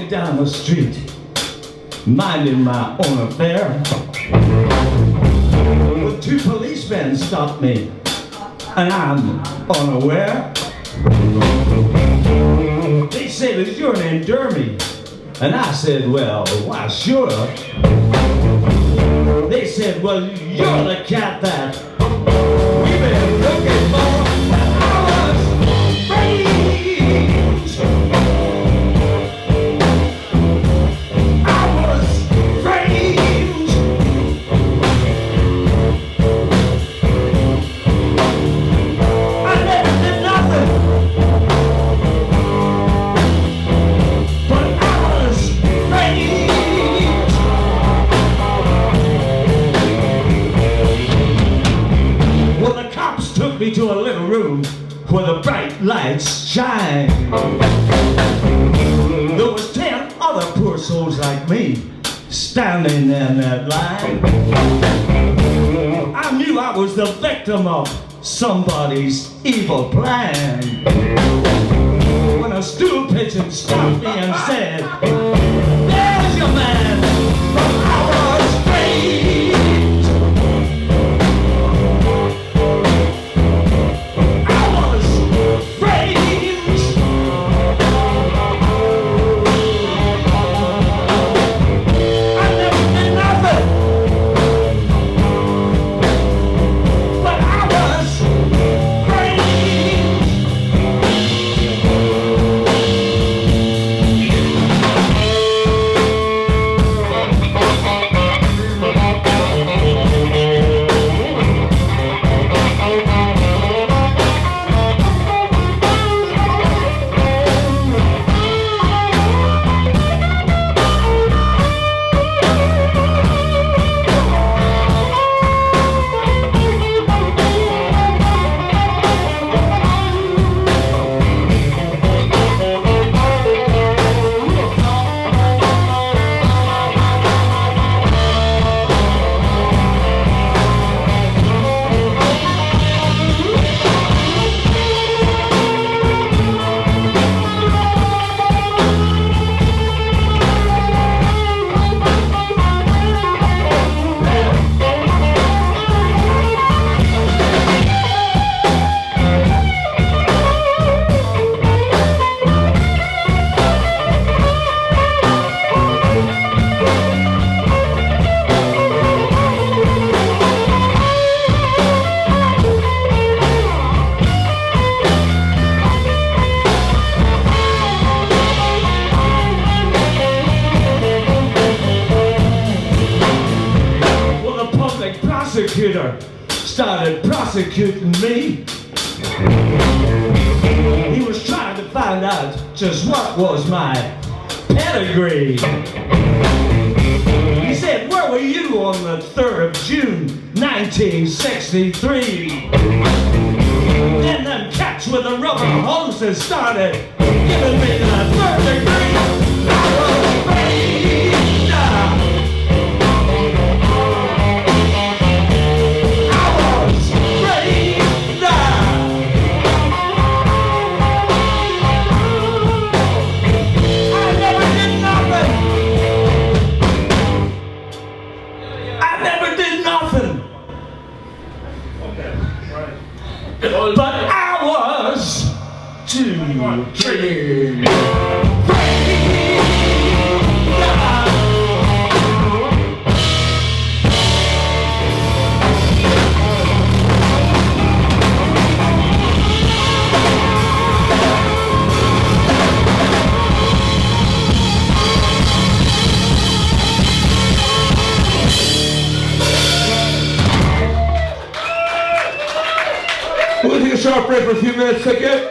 Down the street, minding my own affair, but two policemen stopped me, and I'm unaware. They said, "Is your name Dermot?" And I said, "Well, why, sure." They said, "Well, you're the cat that we've been looking for." I was free. Me to a little room where the bright lights shine. There was 10 other poor souls like me standing in that line. I knew I was the victim of somebody's evil plan. When a stool pigeon stopped me and said, "There's your man from our street." Started prosecuting me. He was trying to find out just what was my pedigree. He said, "Where were you on the 3rd of June, 1963? Then them cats with the rubber hoses started giving me the 3rd degree. I was free. But I was too free. We'll take a short break for a few minutes, okay?